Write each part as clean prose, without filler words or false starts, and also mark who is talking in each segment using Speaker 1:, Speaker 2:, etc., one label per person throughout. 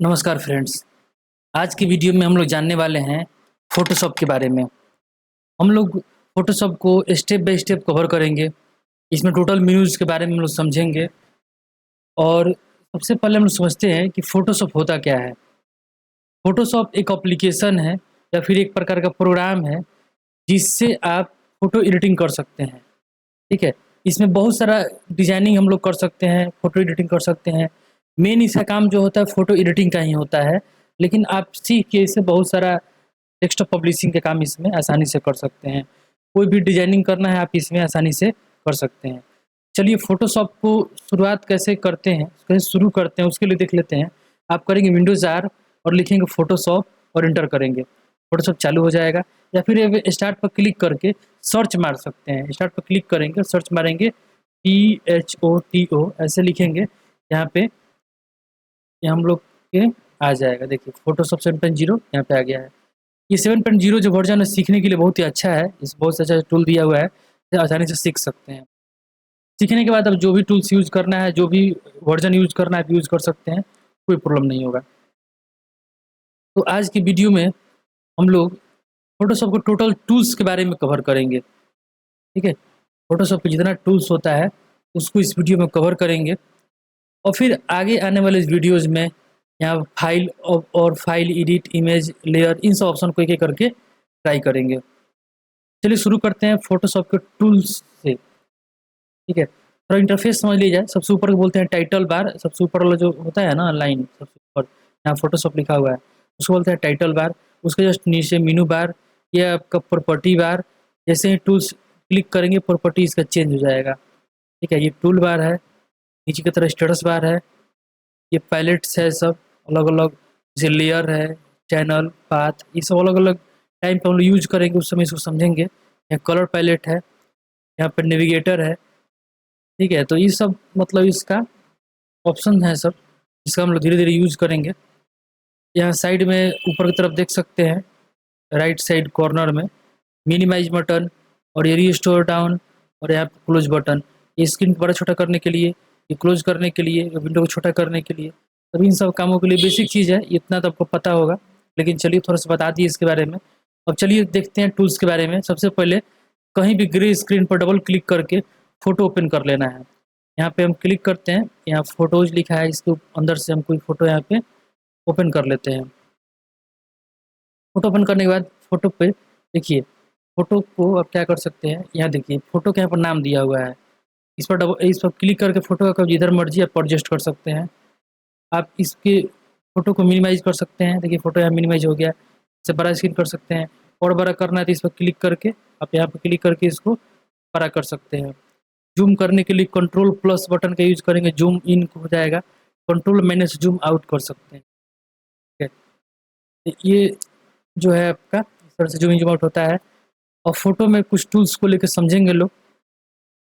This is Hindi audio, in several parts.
Speaker 1: नमस्कार फ्रेंड्स। आज की वीडियो में हम लोग जानने वाले हैं फ़ोटोशॉप के बारे में। हम लोग फ़ोटोशॉप को स्टेप बाय स्टेप कवर करेंगे। इसमें टोटल मेन्यूज़ के बारे में हम लोग समझेंगे और सबसे पहले हम लोग समझते हैं कि फ़ोटोशॉप होता क्या है। फ़ोटोशॉप एक एप्लीकेशन है या फिर एक प्रकार का प्रोग्राम है जिससे आप फ़ोटो एडिटिंग कर सकते हैं, ठीक है? इसमें बहुत सारा डिज़ाइनिंग हम लोग कर सकते हैं, फ़ोटो एडिटिंग कर सकते हैं। मेन इसका काम जो होता है फ़ोटो एडिटिंग का ही होता है, लेकिन आप सीख के इसे बहुत सारा डेस्कटॉप पब्लिशिंग के काम इसमें आसानी से कर सकते हैं। कोई भी डिज़ाइनिंग करना है आप इसमें आसानी से कर सकते हैं। चलिए फ़ोटोशॉप को शुरुआत कैसे करते हैं, कैसे शुरू करते हैं उसके लिए देख लेते हैं। आप करेंगे विंडोज़ R और लिखेंगे फ़ोटोशॉप और एंटर करेंगे। फ़ोटोशॉप चालू हो जाएगा या फिर स्टार्ट पर क्लिक करके सर्च मार सकते हैं। स्टार्ट पर क्लिक करेंगे, सर्च मारेंगे PHOTO ऐसे लिखेंगे, यहाँ पे ये हम लोग के आ जाएगा। देखिए फ़ोटोशॉप 7.0 यहाँ पे आ गया है। ये 7.0 जो वर्ज़न है सीखने के लिए बहुत ही अच्छा है। इस बहुत अच्छा टूल दिया हुआ है, इसे आसानी से सीख सकते हैं। सीखने के बाद अब जो भी टूल्स यूज़ करना है, जो भी वर्ज़न यूज़ करना है आप यूज़ कर सकते हैं, कोई प्रॉब्लम नहीं होगा। तो आज की वीडियो में हम लोग फ़ोटोशॉप के टोटल टूल्स के बारे में कवर करेंगे, ठीक है? फ़ोटोशॉप पे जितना टूल्स होता है, उसको इस वीडियो में कवर करेंगे और फिर आगे आने वाले इस वीडियोज़ में यहाँ फाइल और file, edit, image, layer in सब ऑप्शन को एक-एक करके ट्राई करेंगे। चलिए शुरू करते हैं फ़ोटोशॉप के टूल्स से, ठीक है? थोड़ा इंटरफ़ेस समझ लिया जाए। सबसे ऊपर को बोलते हैं टाइटल बार, सबसे ऊपर वाला जो होता है ना लाइन सबसे ऊपर, यहाँ फ़ोटोशॉप लिखा हुआ है, उसको बोलते हैं टाइटल बार। उसके जस्ट नीचे मेनू बार, ये आपका प्रॉपर्टी बार। जैसे ही टूल्स क्लिक करेंगे प्रॉपर्टी इसका चेंज हो जाएगा, ठीक है? ये टूल बार है, नीचे की तरफ स्टेटस बार है, ये पैलेट्स है सब अलग-अलग, जैसे लेयर है, चैनल, पाथ, ये सब अलग-अलग टाइम पे हम लोग यूज़ करेंगे, उस समय इसको समझेंगे। यहाँ कलर पैलेट है, यहाँ पे नेविगेटर है, ठीक है? तो ये सब मतलब इसका ऑप्शन है सब, जिसका हम लोग धीरे-धीरे यूज़ करेंगे। यहाँ साइड में ऊपर की तरफ देख सकते हैं, राइट साइड कॉर्नर में मिनिमाइज़ बटन और ये रिस्टोर डाउन और यहाँ पे क्लोज़ बटन। ये स्क्रीन को बड़ा-छोटा करने के लिए, ये क्लोज़ करने के लिए, विंडो को छोटा करने के लिए। तो इन सब कामों के लिए बेसिक चीज़ है, इतना तो आपको पता होगा। लेकिन चलिए थोड़ा-सा बता दिए इसके बारे में। अब चलिए देखते हैं टूल्स के बारे में। सबसे पहले कहीं भी ग्रे स्क्रीन पर डबल क्लिक करके फ़ोटो ओपन कर लेना है। यहाँ पे हम क्लिक करते हैं, यहाँ फ़ोटोज़ लिखा है, इसके अंदर से हम कोई फ़ोटो यहाँ पे ओपन कर लेते हैं। फ़ोटो ओपन करने के बाद फ़ोटो पे देखिए, फ़ोटो को आप क्या कर सकते हैं, यहाँ देखिए फ़ोटो के यहाँ पर नाम दिया हुआ है। इस पर क्लिक करके फ़ोटो का जिधर मर्ज़ी आप एडजस्ट कर सकते हैं। आप इसके फ़ोटो को मिनिमाइज़ कर सकते हैं। देखिए फ़ोटो यहाँ मिनिमाइज़ हो गया। इसे बड़ा स्क्रीन कर सकते हैं। और बड़ा करना है तो इस पर क्लिक करके आप यहाँ पे क्लिक करके इसको बड़ा कर सकते हैं। ज़ूम करने के लिए कंट्रोल प्लस बटन का यूज़ करेंगे, ज़ूम इन हो जाएगा। कंट्रोल माइनस ज़ूम आउट कर सकते हैं, ठीक है। तो ये जो है आपका इस तरह से ज़ूम इन ज़ूम आउट होता है। और फ़ोटो में कुछ टूल्स को लेके समझेंगे लोग।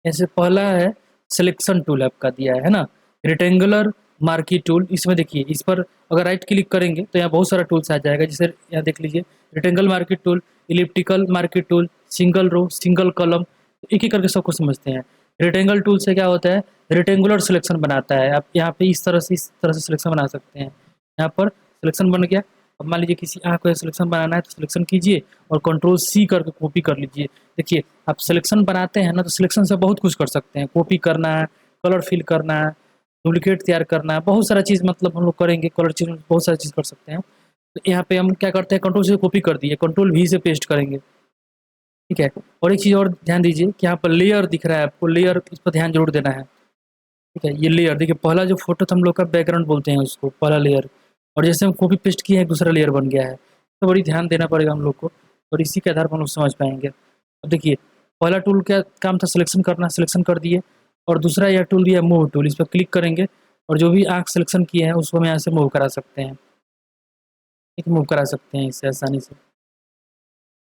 Speaker 1: जैसे पहला है सिलेक्शन टूल आपका दिया है ना? Rectangular marquee tool. इसमें देखिए इस पर अगर राइट क्लिक करेंगे तो यहाँ बहुत सारा टूल्स आ जाएगा। जैसे यहाँ देख लीजिए rectangle marquee tool, elliptical marquee tool, single row, single column, एक-एक करके सबको समझते हैं। रेक्टेंगल टूल से क्या होता है, रेक्टेंगुलर सिलेक्शन बनाता है। आप यहाँ पे इस तरह से सिलेक्शन बना सकते हैं। यहाँ पर सिलेक्शन बन गया। अब मान लीजिए किसी आँख का सिलेक्शन बनाना है तो सिलेक्शन कीजिए और कंट्रोल C करके कॉपी कर लीजिए। देखिए आप सिलेक्शन बनाते हैं ना तो सिलेक्शन से बहुत कुछ कर सकते हैं। कॉपी करना है, कलर फिल करना है, डुप्लीकेट तैयार करना है, बहुत सारा चीज़ मतलब हम लोग करेंगे। कलर चेंज बहुत सारी चीज़ कर सकते हैं। तो यहाँ पे हम क्या करते हैं, कंट्रोल से कॉपी कर दिए, कंट्रोल V से पेस्ट करेंगे, ठीक है। और एक चीज़ और ध्यान दीजिए कि यहाँ पर लेयर दिख रहा है आपको, लेयर इस पर ध्यान ज़रूर देना है, ठीक है। ये लेयर देखिए पहला जो फ़ोटो था हम लोग का बैकग्राउंड बोलते हैं उसको, पहला लेयर। और जैसे हम कॉपी पेस्ट किए हैं दूसरा लेयर बन गया है। तो बड़ी ध्यान देना पड़ेगा हम लोग को और इसी के आधार पर हम लोग समझ पाएँगे। अब देखिए पहला टूल क्या काम था, सिलेक्शन करना, सिलेक्शन कर दिए। और दूसरा यह टूल दिया मूव टूल, इस पर क्लिक करेंगे और जो भी आँख सिलेक्शन किए हैं उसको हम यहाँ से मूव करा सकते हैं, ठीक, मूव करा सकते हैं इससे आसानी से।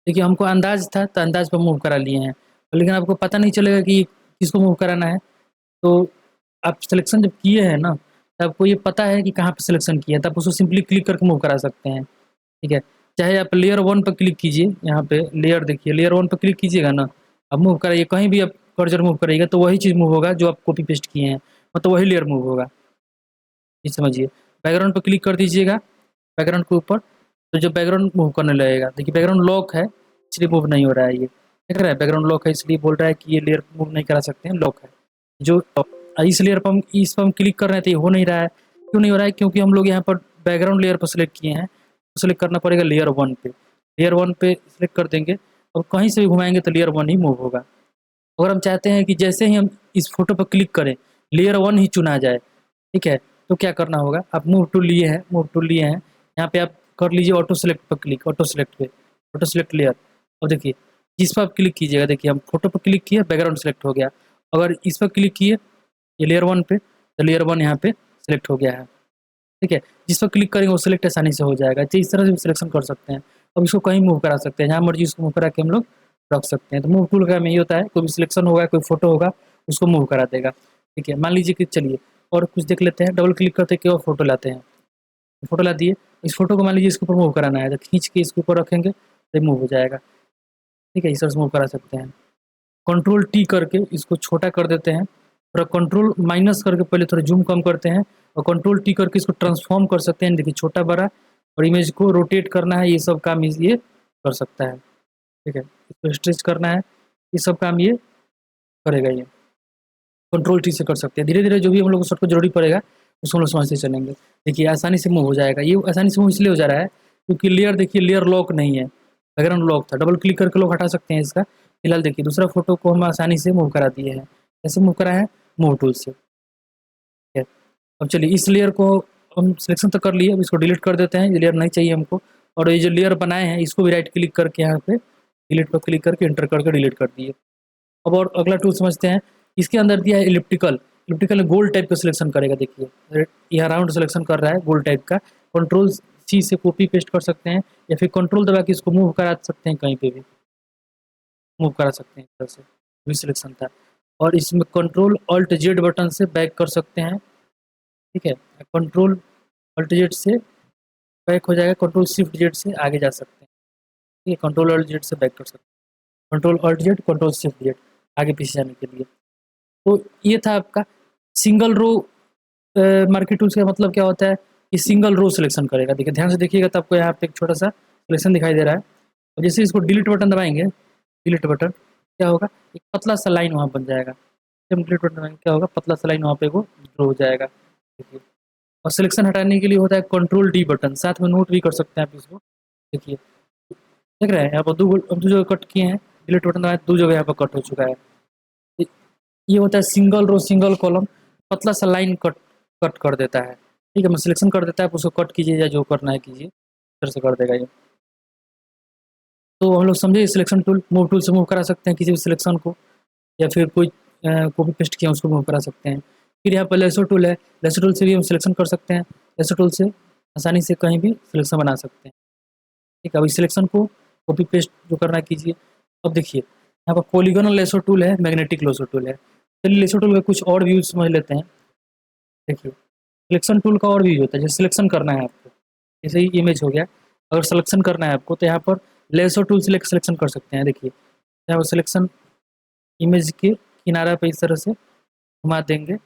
Speaker 1: देखिए हमको अंदाज़ था तो अंदाज़ पे मूव करा लिए हैं, लेकिन आपको पता नहीं चलेगा कि किसको मूव कराना है। तो आप सिलेक्शन जब किए हैं ना, तो आपको ये पता है कि कहाँ पे सिलेक्शन किया है, तो आप उसको सिंपली क्लिक करके मूव करा सकते हैं, ठीक है। चाहे आप लेयर 1 पे क्लिक कीजिए, यहाँ पे लेयर देखिए, लेयर 1 पे क्लिक कीजिएगा ना, अब मूव कराइए, कहीं भी आप कर्सर मूव करिएगा तो वही चीज़ मूव होगा जो आप कॉपी पेस्ट किए हैं, मतलब वही लेयर मूव होगा, ये समझिए। बैकग्राउंड पर क्लिक कर दीजिएगा, बैकग्राउंड के ऊपर, तो जो बैकग्राउंड मूव करने लगेगा। देखिए बैकग्राउंड लॉक है इसलिए मूव नहीं हो रहा है, ये देख रहा है बैकग्राउंड लॉक है इसलिए बोल रहा है कि ये लेयर मूव नहीं करा सकते हैं, लॉक है। जो इस लेयर पर हम इस पर हम क्लिक कर रहे थे, ये हो नहीं रहा है। क्यों नहीं हो रहा है? क्योंकि हम लोग यहाँ पर बैकग्राउंड लेयर पर सिलेक्ट किए हैं, तो सिलेक्ट करना पड़ेगा लेयर 1 पे। लेयर 1 पे सिलेक्ट कर देंगे और कहीं से भी घुमाएंगे तो लेयर 1 ही मूव होगा। अगर हम चाहते हैं कि जैसे ही हम इस फोटो पर क्लिक करें लेयर 1 ही चुना जाए, ठीक है, तो क्या करना होगा? आप मूव टूल लिए हैं, मूव टूल लिए हैं, यहाँ पे आप कर लीजिए ऑटो सेलेक्ट पर क्लिक, ऑटो सेलेक्ट पे, ऑटो सेलेक्ट लेयर। और देखिए जिस पर आप क्लिक कीजिएगा, देखिए हम फोटो पर क्लिक किए बैकग्राउंड सेलेक्ट हो गया। अगर इस पर क्लिक किए ये लेयर 1 पे, तो लेयर 1 यहाँ पे सेलेक्ट हो गया है, ठीक है। जिस पर क्लिक करेंगे वो सिलेक्ट आसानी से हो जाएगा। तो इस तरह से भी सिलेक्शन कर सकते हैं। अब इसको कहीं मूव करा सकते हैं, जहाँ मर्जी उसको मूव करा के हम लोग रख सकते हैं। तो मूव टूल का काम यही होता है, कोई भी सिलेक्शन होगा, कोई फोटो होगा, उसको मूव करा देगा, ठीक है। मान लीजिए कि चलिए और कुछ देख लेते हैं, डबल क्लिक करते कि और फोटो लाते हैं, फोटो ला दिए। इस फोटो को मान लीजिए इसके ऊपर मूव कराना है, तो खींच के इसके ऊपर रखेंगे तो मूव हो जाएगा, ठीक है। इस तरह से मूव करा सकते हैं। कंट्रोल टी करके इसको छोटा कर देते हैं, थोड़ा कंट्रोल माइनस करके पहले थोड़ा जूम कम करते हैं, और कंट्रोल टी करके इसको ट्रांसफॉर्म कर सकते हैं। देखिए छोटा बड़ा, और इमेज को रोटेट करना है, ये सब काम ये कर सकता है, ठीक है। इसको स्ट्रेच करना है, ये सब काम ये करेगा। ये कंट्रोल टी से कर सकते हैं। धीरे धीरे जो भी हम लोग को शॉर्टकट जरूरी पड़ेगा उसको हम लोग समझते चलेंगे। देखिए आसानी से मूव हो जाएगा। ये आसानी से मूव इसलिए हो जा रहा है क्योंकि लेयर, देखिए लेयर लॉक नहीं है, बैकग्राउंड लॉक था। डबल क्लिक करके लोग हटा सकते हैं इसका। फिलहाल देखिए दूसरा फोटो को हम आसानी से मूव करा दिए हैं। कैसे मूव करा है? मूव टूल से, ठीक है। अब चलिए इस लेयर को हम सिलेक्शन तो कर लिए, अब इसको डिलीट कर देते हैं, ये लेयर नहीं चाहिए हमको। और ये जो लेयर बनाए हैं इसको भी राइट क्लिक करके यहाँ पे डिलीट पर क्लिक करके एंटर करके डिलीट कर दिए। अब और अगला टूल समझते हैं। इसके अंदर दिया है इलिप्टिकल। इलिप्टिकल गोल टाइप का सिलेक्शन करेगा। देखिए यहाँ राउंड सिलेक्शन कर रहा है गोल टाइप का। कंट्रोल सी से कॉपी पेस्ट कर सकते हैं, या फिर कंट्रोल दबा के इसको मूव करा सकते हैं, कहीं पे भी मूव करा सकते हैं। इस तरह से भी सिलेक्शन था। और इसमें कंट्रोल ऑल्ट जेड बटन से बैक कर सकते हैं, ठीक है। कंट्रोल ऑल्ट जेड से बैक हो जाएगा, कंट्रोल शिफ्ट जेड से आगे जा सकते हैं, ठीक है। कंट्रोल ऑल्ट जेड से बैक कर सकते हैं, control alt Z, control shift Z आगे पीछे जाने के लिए। तो ये था आपका सिंगल रो। मार्केट टूल्स का मतलब क्या होता है कि सिंगल रो सिलेक्शन करेगा। देखिए ध्यान से देखिएगा तो आपको यहाँ पे एक छोटा सा सिलेक्शन दिखाई दे रहा है। और जैसे इसको डिलीट बटन दबाएंगे, डिलीट बटन क्या होगा, एक पतला सा लाइन वहाँ बन जाएगा। जब डिलीट बटन दबाएंगे क्या होगा, पतला सा लाइन वहाँ पे वो ड्रॉ हो जाएगा, देखिए। और सिलेक्शन हटाने के लिए होता है कंट्रोल डी बटन, साथ में नोट भी कर सकते हैं आप इसको, देखिए। देख रहे हैं यहाँ पर दो जगह कट किए हैं, डिलीट बटन दबाए 2 जगह यहाँ पर कट हो चुका है। ये होता है सिंगल रो सिंगल कॉलम, पतला सा लाइन कट कट कर देता है, ठीक है। मैं सिलेक्शन कर देता है, आप उसको कट कीजिए या जो करना है कीजिए, इस तरह से कर देगा ये। तो हम लोग समझे सिलेक्शन टूल, मूव टूल से मूव करा सकते हैं किसी भी सिलेक्शन को, या फिर कोई कॉपी पेस्ट किया उसको मूव करा सकते हैं। फिर यहाँ पर लेसो टूल है, लेसो टूल से भी हम सिलेक्शन कर सकते हैं। लेसो टूल से आसानी से कहीं भी सिलेक्शन बना सकते हैं, ठीक है। अब इस सिलेक्शन को कॉपी पेस्ट जो करना है कीजिए। अब देखिए यहाँ पर पॉलीगोनल लेसो टूल है, मैग्नेटिक लेसो टूल है। चलिए लेसो टूल का कुछ और व्यूज समझ लेते हैं। देखिए सिलेक्शन टूल का और भी होता है, जैसे सिलेक्शन करना है आपको, जैसे ही इमेज हो गया, अगर सिलेक्शन करना है आपको तो यहाँ पर लेसो टूल से लेकर सिलेक्शन कर सकते हैं। देखिए यहाँ पर सिलेक्शन इमेज के किनारा पे इस तरह से घुमा देंगे,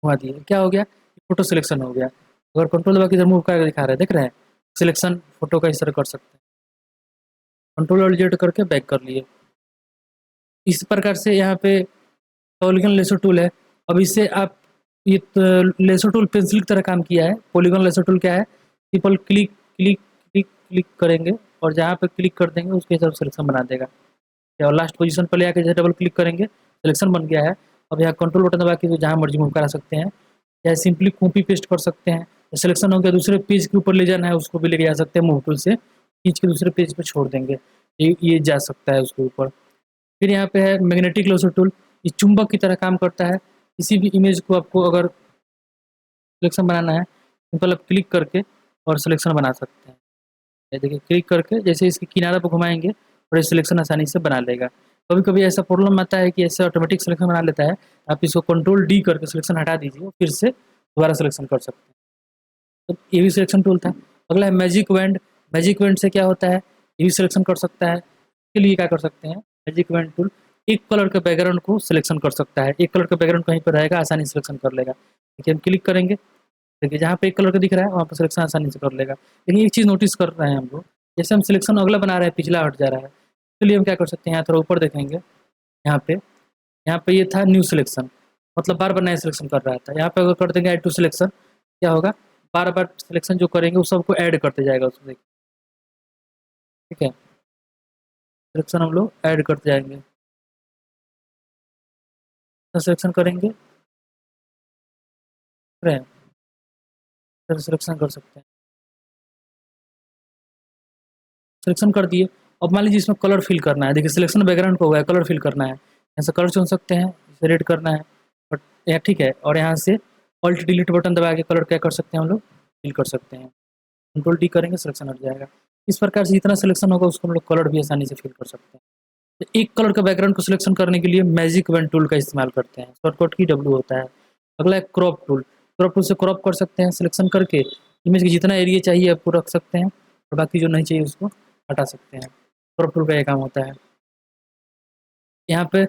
Speaker 1: घुमा दिए, क्या हो गया, फोटो सिलेक्शन हो गया। अगर कंट्रोल दबा के इधर मूव करके दिखा रहे हैं, देख रहे हैं सिलेक्शन फोटो का इस तरह कर सकते हैं। कंट्रोल और जेड करके बैक कर लिए। इस प्रकार से यहाँ पे पॉलीगन लेसो टूल है। अब इससे आप ये लेसो टूल पेंसिल की तरह काम किया है। पॉलीगन लेसो टूल क्या है, simple click click click click करेंगे और जहाँ पे क्लिक कर देंगे उसके हिसाब से सिलेक्शन बना देगा। और लास्ट पोजीशन पर ले आके जैसे डबल क्लिक करेंगे सिलेक्शन बन गया है। अब यहाँ कंट्रोल बटन दबा के जहाँ मर्जी मूव करा सकते हैं, या सिंपली कॉपी पेस्ट कर सकते हैं। सिलेक्शन हो गया, दूसरे पेज के ऊपर ले जाना है उसको भी लेके जा सकते हैं, मूव टूल से खींच के दूसरे पेज पे छोड़ देंगे, ये जा सकता है उसके ऊपर। फिर यहाँ पे है मैग्नेटिक लेसर टूल, ये चुंबक की तरह काम करता है। किसी भी इमेज को आपको अगर सिलेक्शन बनाना है, सिंपल आप क्लिक करके और सिलेक्शन बना सकते हैं। ये देखिए क्लिक करके जैसे इसके किनारे पर घुमाएंगे और ये सिलेक्शन आसानी से बना लेगा। कभी कभी ऐसा प्रॉब्लम आता है कि ऐसे ऑटोमेटिक सिलेक्शन बना लेता है, आप इसको कंट्रोल डी करके सिलेक्शन हटा दीजिए, फिर से दोबारा सिलेक्शन कर सकते हैं। तो ये भी सिलेक्शन टूल था। अगला है मैजिक वैंड। मैजिक वैंड से क्या होता है, ये भी सिलेक्शन कर सकता है। इसके लिए क्या कर सकते हैं, मैजिक वैंड टूल एक कलर के बैकग्राउंड को सिलेक्शन कर सकता है। एक कलर का बैकग्राउंड कहीं पर रहेगा, आसानी से सिलेक्शन कर लेगा। देखिए हम क्लिक करेंगे, देखिए जहाँ पे एक कलर का दिख रहा है वहाँ पर सिलेक्शन आसानी से कर लेगा। लेकिन एक चीज़ नोटिस कर रहे हैं हम लोग, जैसे हम सिलेक्शन अगला बना रहे हैं, पिछला हट जा रहा है। तो लिए हम क्या कर सकते हैं, यहाँ थोड़ा ऊपर देखेंगे, यहाँ पे ये था न्यू सिलेक्शन, मतलब बार-बार नया सिलेक्शन कर रहा था। यहाँ पे अगर कर देंगे ऐड टू सिलेक्शन, क्या होगा, बार-बार सिलेक्शन जो करेंगे वो सबको ऐड करते जाएगा उसमें, ठीक है। सिलेक्शन हम लोग ऐड करते जाएँगे। तो सिलेक्शन करेंगे, फिर सिलेक्शन कर सकते हैं। सिलेक्शन कर दिए। अब मान लीजिए इसमें कलर फिल करना है, देखिए सिलेक्शन बैकग्राउंड हो गया, कलर फिल करना है। यहाँ से कलर चुन सकते हैं, इसे रेड करना है, बट यहाँ ठीक है, और यहाँ से ऑल्ट डिलीट बटन दबा के कलर क्या कर सकते हैं हम लोग, फिल कर सकते हैं। कंट्रोल डी करेंगे, सिलेक्शन हट जाएगा। इस प्रकार से जितना सिलेक्शन होगा उसको हम लोग कलर भी आसानी से फिल कर सकते हैं। तो एक कलर का बैकग्राउंड को सिलेक्शन करने के लिए मैजिक वन टूल का इस्तेमाल करते हैं, शॉर्टकट की डब्ल्यू होता है। अगला है क्रॉप टूल। क्रॉप टूल से क्रॉप कर सकते हैं, सिलेक्शन करके इमेज की जितना एरिया चाहिए आपको रख सकते हैं, और बाकी जो नहीं चाहिए उसको हटा सकते हैं। क्रॉप टूल का ये काम होता है। यहाँ पे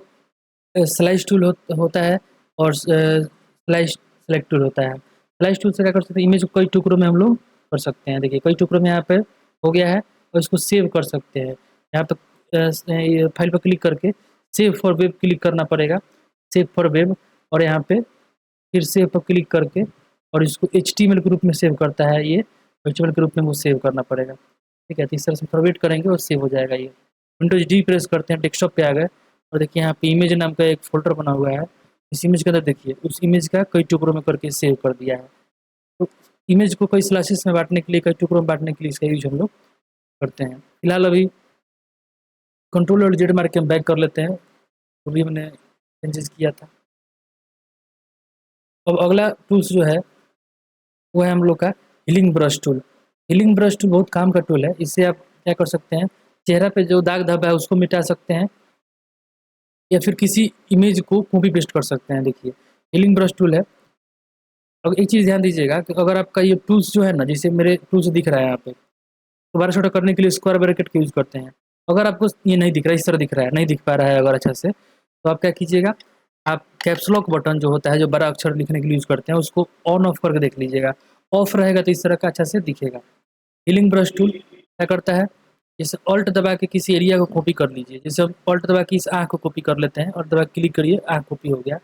Speaker 1: स्लाइस टूल होता है, और स्लाइस सेलेक्ट टूल होता है। स्लाइस टूल से क्या कर सकते हैं, इमेज को कई टुकड़ों में हम लोग कर सकते हैं। देखिए कई टुकड़ों में यहाँ पे हो गया है, और इसको सेव कर सकते हैं। यहाँ पे फाइल पर क्लिक करके सेव फॉर वेब क्लिक करना पड़ेगा, सेव फॉर वेब, और यहाँ पे फिर सेव पर क्लिक करके, और इसको एचटीएमएल के रूप में सेव करता है ये, एचटीएमएल के रूप में वो सेव करना पड़ेगा, ठीक है। तो इस तरह से फॉरवर्ड करेंगे और सेव हो जाएगा ये। विंडोज डी प्रेस करते हैं, डेस्कटॉप पे आ गए, और देखिए यहाँ पे इमेज नाम का एक फ़ोल्डर बना हुआ है। इस इमेज के अंदर देखिए उस इमेज का कई टुकड़ों में करके सेव कर दिया है। तो इमेज को कई स्लाइसेस में बाँटने के लिए, कई टुकड़ों में बाँटने के लिए इसका यूज़ हम लोग करते हैं। फिलहाल अभी कंट्रोल और जेड मार के हम बैक कर लेते हैं, वो भी हमने चेंजेस किया था। अब अगला टूल्स जो है वो है हम लोग का healing brush tool. Healing brush tool बहुत काम का टूल है। इससे आप क्या कर सकते हैं, चेहरा पे जो दाग धब्बा है उसको मिटा सकते हैं, या फिर किसी इमेज को कॉपी पेस्ट कर सकते हैं। देखिए हीलिंग ब्रश टूल है। अब एक चीज़ ध्यान दीजिएगा कि अगर आपका ये टूल्स जो है ना, जैसे मेरे टूल्स दिख रहा है यहाँ पे, दोबारा छोटा करने के लिए स्क्वायर ब्रैकेट का यूज़ करते हैं। अगर आपको ये नहीं दिख रहा है, इस तरह दिख रहा है, नहीं दिख पा रहा है अगर अच्छा से, तो आप क्या कीजिएगा, आप कैप्स लॉक बटन जो होता है, जो बड़ा अक्षर लिखने के लिए यूज़ करते हैं, उसको ऑन ऑफ करके देख लीजिएगा। ऑफ रहेगा तो इस तरह का अच्छा से दिखेगा। हीलिंग ब्रश टूल क्या करता है, जैसे ऑल्ट दबा के किसी एरिया को कॉपी कर लीजिए। जैसे हम ऑल्ट दबा के इस आँख को कॉपी कर लेते हैं, और दबा के क्लिक करिए, आँख कॉपी हो गया।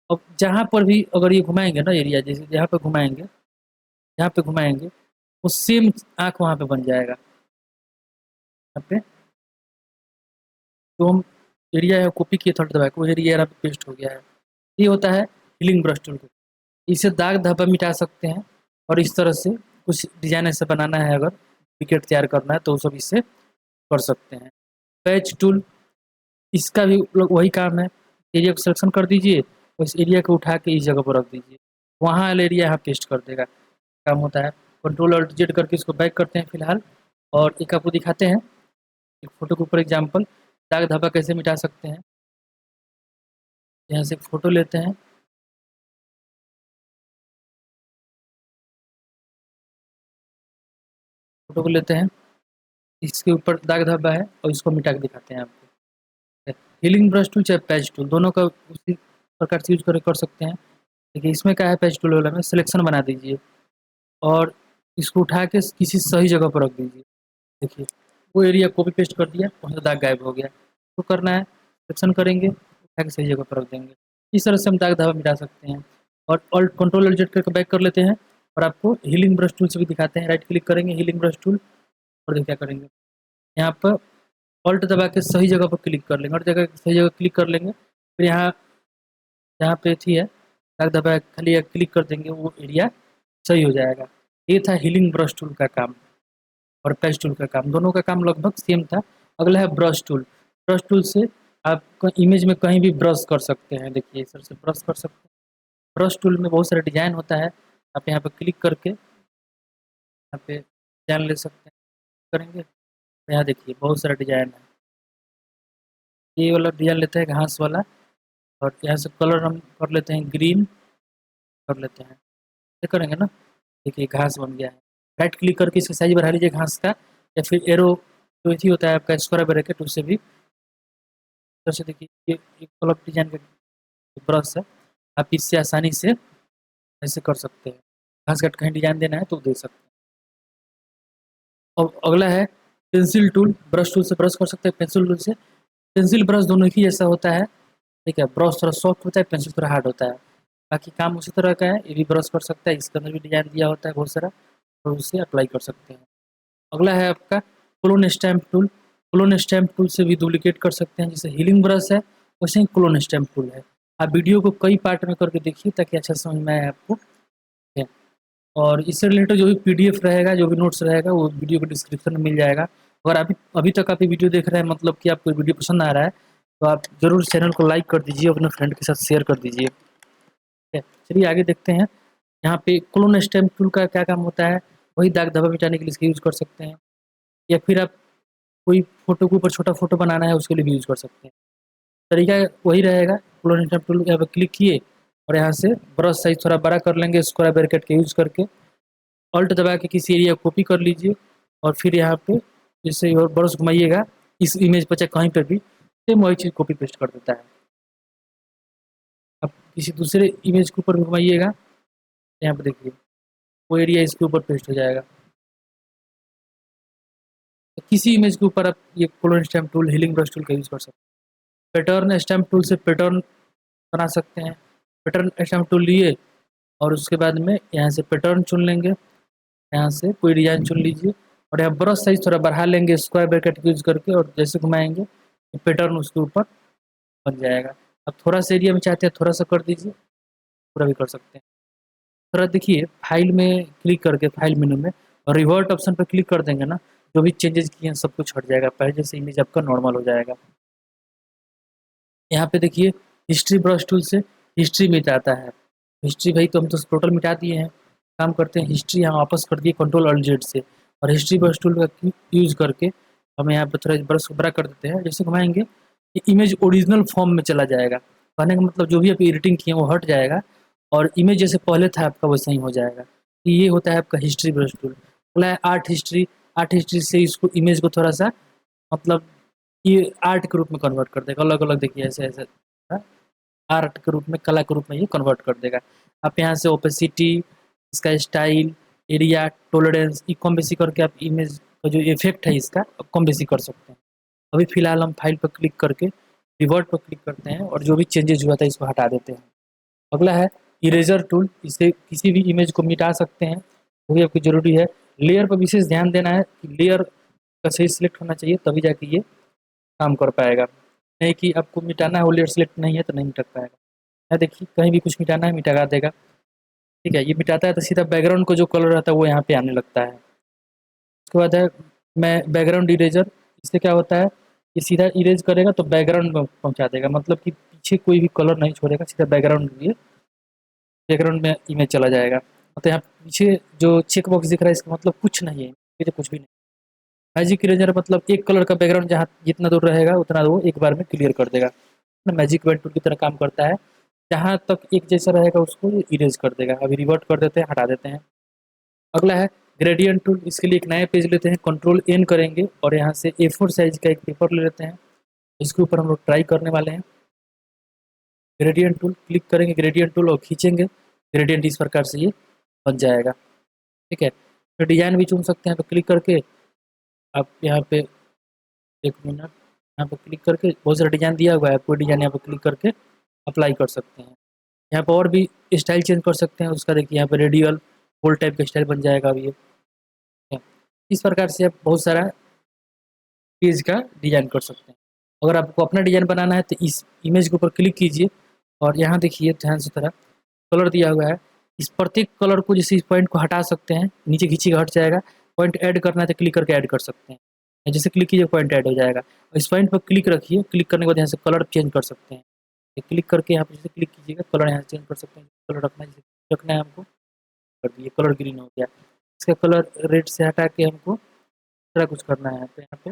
Speaker 1: अब जहाँ पर भी अगर ये घुमाएँगे ना एरिया, जैसे जहाँ पे घुमाएँगे, वो सेम आँख वहाँ पे बन जाएगा। यहाँ पे जो हम एरिया है कॉपी किए थे दबा के, वो एरिया यहाँ पे पेस्ट हो गया है। ये होता है हीलिंग ब्रश टूल का। इससे दाग धब्बा मिटा सकते हैं, और इस तरह से कुछ डिज़ाइन ऐसा बनाना है, अगर विकेट तैयार करना है तो वो सब इससे कर सकते हैं। पैच टूल, इसका भी लोग वही काम है, एरिया को सिलेक्शन कर दीजिए, और इस एरिया को उठा के इस जगह पर रख दीजिए, वहाँ वाला एरिया यहाँ पेस्ट कर देगा, काम होता है। कंट्रोल अल्ट जेड करके इसको बैक करते हैं फिलहाल, और एक आपको दिखाते हैं एक फ़ोटो के ऊपर एग्जाम्पल, दाग धब्बा कैसे मिटा सकते हैं। यहाँ से फ़ोटो लेते हैं, फ़ोटो को लेते हैं, इसके ऊपर दाग धब्बा है, और इसको मिटा के दिखाते हैं आपको। हीलिंग ब्रश टूल चाहे पैच टूल, दोनों का उसी प्रकार से यूज कर सकते हैं। देखिए इसमें क्या है, पैच टूल वाला में सिलेक्शन बना दीजिए, और इसको उठा के किसी सही जगह पर रख दीजिए। देखिए वो एरिया कॉपी पेस्ट कर दिया, वहाँ से दाग गायब हो गया। तो करना है, सिलेक्शन करेंगे, उठा के सही जगह पर रख देंगे। इस तरह से हम दाग धब्बा मिटा सकते हैं। और ऑल्ट कंट्रोल अल्ट जेड करके बैक कर लेते हैं, और आपको हीलिंग ब्रश टूल से भी दिखाते हैं। राइट क्लिक करेंगे हीलिंग ब्रश टूल, और देखिए क्या करेंगे, यहाँ पर ऑल्ट दबा के सही जगह पर क्लिक कर लेंगे, और जगह सही जगह क्लिक कर लेंगे, फिर यहाँ जहाँ पे थी है दाग दबा खाली क्लिक कर देंगे, वो एरिया सही हो जाएगा। ये था हीलिंग ब्रश टूल का काम, और पैच टूल का काम, दोनों का काम लगभग सेम था। अगला है ब्रश टूल। ब्रश टूल से आप इमेज में कहीं भी ब्रश कर सकते हैं। देखिए इस तरह से ब्रश कर सकते हैं। ब्रश टूल में बहुत सारे डिज़ाइन होता है, आप यहाँ पे क्लिक करके यहाँ पे डिज़ाइन ले सकते हैं, करेंगे तो यहाँ देखिए बहुत सारा डिज़ाइन है। ये वाला डिज़ाइन लेते हैं घास वाला, और यहाँ से कलर हम कर लेते हैं ग्रीन, कर लेते हैं, ये करेंगे ना, देखिए घास बन गया है। राइट क्लिक करके इसका साइज बढ़ा लीजिए घास का, या फिर एरो जो ही होता है आपका स्क्वायर ब्रैकेट, उससे भी तरह से देखिए ये एक कलर डिजाइन का ब्रश है, आप इससे आसानी से ऐसे कर सकते हैं। घास काट कहीं डिजाइन देना है तो दे सकते हैं। अब अगला है पेंसिल टूल। ब्रश टूल से ब्रश कर सकते हैं, पेंसिल टूल से। पेंसिल ब्रश दोनों ही जैसा होता है, ठीक है। ब्रश थोड़ा सॉफ्ट होता है, पेंसिल थोड़ा हार्ड होता है। बाकी काम उसी तरह का है, ये भी ब्रश कर सकता है, इसके अंदर भी डिजाइन दिया होता है बहुत सारा, और उसे अप्लाई कर सकते हैं। अगला है आपका clone stamp tool. Clone stamp tool से भी डुप्लीकेट कर सकते हैं, जैसे हीलिंग ब्रश है वैसे ही क्लोन स्टैम्प टूल है। आप वीडियो को कई पार्ट में करके देखिए ताकि अच्छा समझ में आए आपको, ठीक है। और इससे रिलेटेड जो भी पीडीएफ रहेगा, जो भी नोट्स रहेगा, वो वीडियो के डिस्क्रिप्शन में मिल जाएगा। अगर अभी अभी तक आप ये वीडियो देख रहे हैं, मतलब कि आपको वीडियो पसंद आ रहा है, तो आप ज़रूर चैनल को लाइक कर दीजिए, अपने फ्रेंड के साथ शेयर कर दीजिए, ठीक है। चलिए आगे देखते हैं। यहाँ पे क्लोन स्टैम्प टूल का क्या काम होता है, वही दाग धब्बा मिटाने के लिए इसका यूज़ कर सकते हैं, या फिर आप कोई फ़ोटो के ऊपर छोटा फ़ोटो बनाना है उसके लिए भी यूज़ कर सकते हैं। तरीका वही रहेगा, क्लोन स्टैम्प टूल यहाँ पे क्लिक किए और यहाँ से ब्रश साइज़ थोड़ा बड़ा कर लेंगे स्क्वायर ब्रैकेट का यूज़ करके। ऑल्ट दबा के किसी एरिया को कॉपी कर लीजिए और फिर यहाँ पे जैसे और ब्रश घुमाइएगा इस इमेज पर चाहे कहीं पे भी, सेम वही चीज़ कॉपी पेस्ट कर देता है। अब किसी दूसरे इमेज के ऊपर घुमाइएगा, यहाँ पे देखिए वो एरिया इसके ऊपर पेस्ट हो जाएगा। तो किसी इमेज के ऊपर आप ये clone stamp tool, healing brush tool का यूज़ कर सकते हैं। पैटर्न स्टैम्प टूल से पैटर्न बना सकते हैं। पैटर्न स्टैम्प टूल लिए और उसके बाद में यहाँ से पैटर्न चुन लेंगे, यहाँ से कोई डिज़ाइन चुन लीजिए और यहाँ ब्रश साइज़ थोड़ा बढ़ा लेंगे स्क्वायर ब्रैकेट यूज़ करके, और जैसे घुमाएँगे तो पैटर्न उसके ऊपर बन जाएगा। अब थोड़ा सा एरिया में चाहते हैं थोड़ा सा कर दीजिए, पूरा भी कर सकते हैं। थोड़ा देखिए फाइल में क्लिक करके फाइल मेनू में और रिवर्ट ऑप्शन पर क्लिक कर देंगे ना, जो भी चेंजेस किए हैं सब कुछ हट जाएगा, पहले जैसे इमेज आपका नॉर्मल हो जाएगा। यहाँ पे देखिए हिस्ट्री ब्रश टूल से हिस्ट्री मिटाता है। हिस्ट्री भाई तो हम तो टोटल मिटा दिए हैं, काम करते हैं हिस्ट्री यहाँ वापस कर दिए कंट्रोल अल्ट जेड से, और हिस्ट्री ब्रश टूल का यूज़ करके हम यहाँ पे थोड़ा ब्रश को बड़ा कर देते हैं। जैसे घुमाएंगे ये इमेज ओरिजिनल फॉर्म में चला जाएगा, कहने का मतलब जो भी आप एडिटिंग किए वो हट जाएगा और इमेज जैसे पहले था आपका वैसा ही हो जाएगा। ये होता है आपका हिस्ट्री ब्रश टूल। अगला है आर्ट हिस्ट्री। आर्ट हिस्ट्री से इसको इमेज को थोड़ा सा मतलब ये आर्ट के रूप में कन्वर्ट कर देगा, अलग-अलग देखिए ऐसे-ऐसे आर्ट के रूप में, कला के रूप में ये कन्वर्ट कर देगा। आप यहाँ से ओपेसिटी, इसका स्टाइल, एरिया, टॉलरेंस ये कम बेसी करके आप इमेज का जो इफेक्ट है इसका कम बेसी कर सकते हैं। अभी फिलहाल हम फाइल पर क्लिक करके रिवर्ट पर क्लिक करते हैं और जो भी चेंजेस हुआ था इसको हटा देते हैं। अगला है इरेजर टूल। इससे किसी भी इमेज को मिटा सकते हैं, वो भी आपकी ज़रूरी है। लेयर पर विशेष ध्यान देना है कि लेयर का सही सिलेक्ट होना चाहिए, तभी जाके ये काम कर पाएगा। नहीं कि आपको मिटाना है वो लेयर सिलेक्ट नहीं है तो नहीं मिट पाएगा। यहाँ देखिए कहीं भी कुछ मिटाना है मिटा देगा, ठीक है। ये मिटाता है तो सीधा बैकग्राउंड को जो कलर रहता है वो यहाँ पे आने लगता है। उसके बाद है मैं बैकग्राउंड इरेजर। इससे क्या होता है, ये सीधा इरेज करेगा तो बैकग्राउंड में पहुँचा देगा, मतलब कि पीछे कोई भी कलर नहीं छोड़ेगा, सीधा बैकग्राउंड ये बैकग्राउंड में इमेज चला जाएगा। मतलब यहाँ पीछे जो चेक बॉक्स दिख रहा है इसका मतलब कुछ नहीं है, पीछे कुछ भी नहीं। मैजिक इरेजर मतलब एक कलर का बैकग्राउंड जहाँ जितना दूर रहेगा उतना वो एक बार में क्लियर कर देगा। मैजिक पेन टूल की तरह काम करता है, जहाँ तक एक जैसा रहेगा उसको ये इरेज कर देगा। अभी रिवर्ट कर देते हैं, हटा देते हैं। अगला है ग्रेडियंट टूल। इसके लिए एक नया पेज लेते हैं, कंट्रोल एन करेंगे और यहाँ से A4 साइज का एक पेपर ले लेते हैं। इसके ऊपर हम लोग ट्राई करने वाले हैं। ग्रेडियंट टूल क्लिक करेंगे, ग्रेडियंट टूल और खींचेंगे, ग्रेडियंट इस प्रकार से ये बन जाएगा, ठीक है। फिर डिजाइन भी चुन सकते हैं, तो क्लिक करके आप यहाँ पे एक मिनट यहाँ पे क्लिक करके बहुत सारा डिजाइन दिया हुआ है, कोई डिजाइन यहाँ पे क्लिक करके अप्लाई कर सकते हैं। यहाँ पे और भी स्टाइल चेंज कर सकते हैं उसका, देखिए यहाँ पे रेडियल होल टाइप का स्टाइल बन जाएगा अब ये, ठीक है। इस प्रकार से आप बहुत सारा पेज का डिजाइन कर सकते हैं। अगर आपको अपना डिजाइन बनाना है तो इस इमेज के ऊपर क्लिक कीजिए और यहाँ देखिए ध्यान से थोड़ा कलर दिया हुआ है। इस प्रत्येक कलर को जैसे इस पॉइंट को हटा सकते हैं, नीचे खींचिएगा हट जाएगा। पॉइंट ऐड करना है तो क्लिक करके ऐड कर सकते हैं, जैसे क्लिक कीजिए पॉइंट ऐड हो जाएगा। इस पॉइंट पर क्लिक रखिए, क्लिक करने के बाद यहाँ से कलर चेंज कर सकते हैं। क्लिक करके यहाँ पे जैसे क्लिक कीजिएगा कलर यहाँ से चेंज कर सकते हैं, कलर रखना है जैसे रखना है हमको कर दिए, कलर ग्रीन हो गया। इसका कलर रेड से हटा के हमको दूसरा कुछ करना है, तो यहाँ पे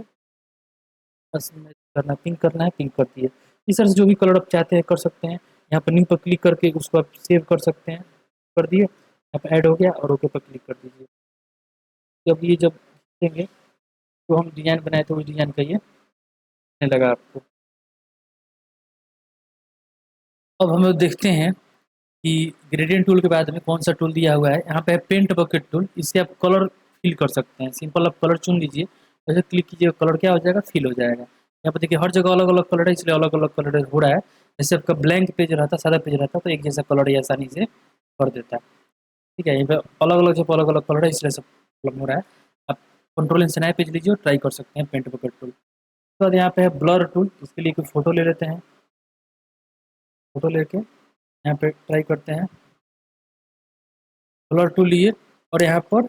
Speaker 1: बस में करना पिंक करना है, पिंक कर दिए। इस तरह से जो भी कलर आप चाहते हैं कर सकते हैं। यहाँ पर न्यू पर क्लिक करके उसको आप सेव कर सकते हैं, कर दिए, यहाँ पे ऐड हो गया और ओके पर क्लिक कर दीजिए। जब ये जब देंगे तो हम डिज़ाइन बनाए थे उस डिज़ाइन का ये आने लगा आपको। अब हम लोग देखते हैं कि ग्रेडियंट टूल के बाद में कौन सा टूल दिया हुआ है। यहाँ पे है पेंट बकेट टूल, इससे आप कलर फिल कर सकते हैं। सिंपल आप कलर चुन लीजिए, वैसे क्लिक कीजिएगा, कलर क्या हो जाएगा, फिल हो जाएगा। यहाँ पे देखिए हर जगह अलग अलग कलर है, इसलिए अलग अलग कलर हो रहा है। जैसे आपका ब्लैंक पेज रहता, सादा पेज रहता, तो एक जैसा कलर ये आसानी से कर देता है। ठीक है, यहाँ पे अलग अलग जब अलग अलग कलर है, इसलिए सब प्रॉब्लम हो रहा है। आप कंट्रोल से नया पेज लीजिए और ट्राई कर सकते हैं पेंट बकेट टूल। उसके बाद यहाँ पे है ब्लर टूल, इसके लिए कोई फोटो ले लेते हैं। फोटो लेके यहाँ पे ट्राई करते हैं, ब्लर टूल लिए और यहाँ पर